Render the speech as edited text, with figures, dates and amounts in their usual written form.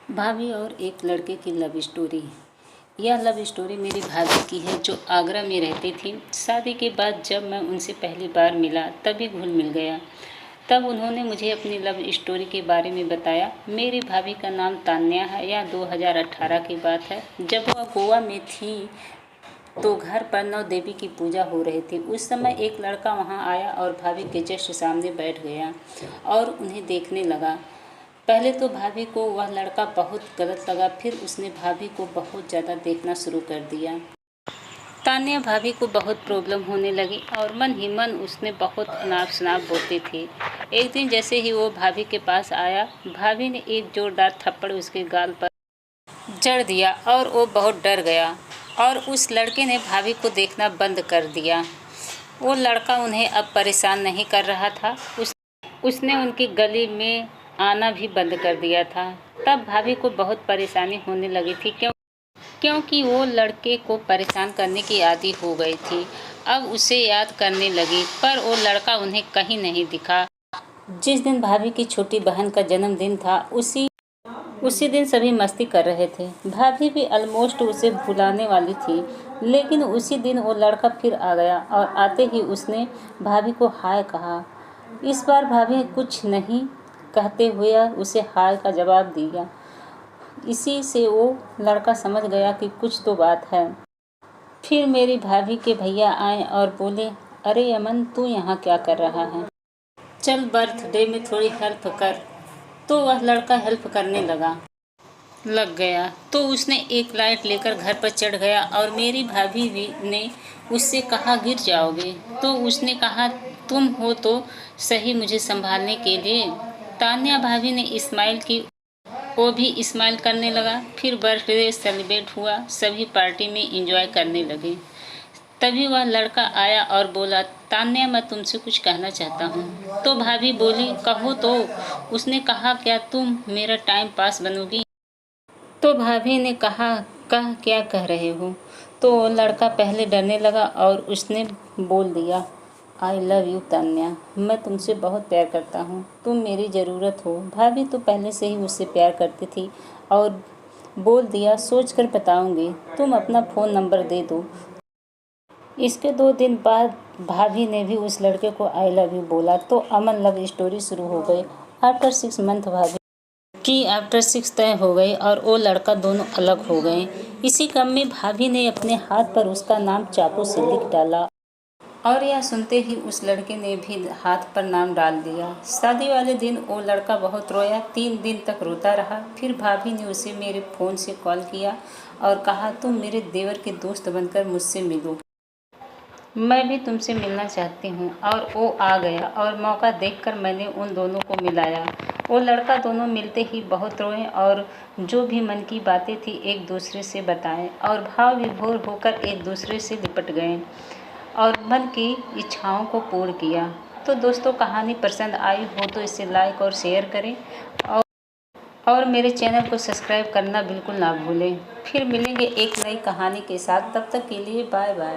भाभी और एक लड़के की लव स्टोरी। यह लव स्टोरी मेरी भाभी की है जो आगरा में रहती थी। शादी के बाद जब मैं उनसे पहली बार मिला तभी घुल मिल गया। तब उन्होंने मुझे अपनी लव स्टोरी के बारे में बताया। मेरी भाभी का नाम तान्या है। यह 2018 की बात है। जब वह गोवा में थी तो घर पर नौ देवी की पूजा हो रही थी। उस समय एक लड़का वहां आया और भाभी के जस्ट सामने बैठ गया और उन्हें देखने लगा। पहले तो भाभी को वह लड़का बहुत गलत लगा, फिर उसने भाभी को बहुत ज़्यादा देखना शुरू कर दिया। तान्या भाभी को बहुत प्रॉब्लम होने लगी और मन ही मन उसने बहुत अनाप शनाप बोलती थी। एक दिन जैसे ही वो भाभी के पास आया, भाभी ने एक जोरदार थप्पड़ उसके गाल पर जड़ दिया और वो बहुत डर गया और उस लड़के ने भाभी को देखना बंद कर दिया। वो लड़का उन्हें अब परेशान नहीं कर रहा था। उसने उनकी गली में आना भी बंद कर दिया था। तब भाभी को बहुत परेशानी होने लगी थी क्योंकि वो लड़के को परेशान करने की आदी हो गई थी। अब उसे याद करने लगी पर वो लड़का उन्हें कहीं नहीं दिखा। जिस दिन भाभी की छोटी बहन का जन्मदिन था उसी दिन सभी मस्ती कर रहे थे। भाभी भी ऑलमोस्ट उसे भुलाने वाली थी, लेकिन उसी दिन वो लड़का फिर आ गया और आते ही उसने भाभी को हाय कहा। इस बार भाभी कुछ नहीं कहते हुए उसे हाय का जवाब दिया। इसी से वो लड़का समझ गया कि कुछ तो बात है। फिर मेरी भाभी के भैया आए और बोले, अरे अमन, तू यहाँ क्या कर रहा है? चल बर्थडे में थोड़ी हेल्प कर। तो वह लड़का हेल्प करने लग गया। तो उसने एक लाइट लेकर घर पर चढ़ गया और मेरी भाभी भी ने उससे कहा, गिर जाओगे। तो उसने कहा, तुम हो तो सही मुझे संभालने के लिए। तान्या भाभी ने स्माइल की, वो भी स्माइल करने लगा। फिर बर्थडे सेलिब्रेट हुआ। सभी पार्टी में एंजॉय करने लगे। तभी वह लड़का आया और बोला, तान्या, मैं तुमसे कुछ कहना चाहता हूँ। तो भाभी बोली, कहो तो। उसने कहा, क्या तुम मेरा टाइम पास बनोगी? तो भाभी ने कहा, क्या कह रहे हो? तो वो लड़का पहले डरने लगा और उसने बोल दिया, आई लव यू तान्या, मैं तुमसे बहुत प्यार करता हूँ, तुम मेरी ज़रूरत हो। भाभी तो पहले से ही उससे प्यार करती थी और बोल दिया, सोच कर बताऊँगी, तुम अपना फ़ोन नंबर दे दो। इसके 2 दिन बाद भाभी ने भी उस लड़के को आई लव यू बोला। तो अमन लव स्टोरी शुरू हो गई। आफ्टर 6 मंथ भाभी कि आफ्टर 6 तय हो गई और वो लड़का दोनों अलग हो गए। इसी क्रम में भाभी ने अपने हाथ पर उसका नाम चाकू से लिख डाला और यह सुनते ही उस लड़के ने भी हाथ पर नाम डाल दिया। शादी वाले दिन वो लड़का बहुत रोया, 3 दिन तक रोता रहा। फिर भाभी ने उसे मेरे फ़ोन से कॉल किया और कहा, तुम मेरे देवर के दोस्त बनकर मुझसे मिलो, मैं भी तुमसे मिलना चाहती हूँ। और वो आ गया और मौका देखकर मैंने उन दोनों को मिलाया। वो लड़का दोनों मिलते ही बहुत रोए और जो भी मन की बातें थी एक दूसरे से बताएं और भाव विभोर होकर एक दूसरे से लिपट गए और मन की इच्छाओं को पूर्ण किया। तो दोस्तों, कहानी पसंद आई हो तो इसे लाइक और शेयर करें और मेरे चैनल को सब्सक्राइब करना बिल्कुल ना भूलें। फिर मिलेंगे एक नई कहानी के साथ। तब तक के लिए बाय बाय।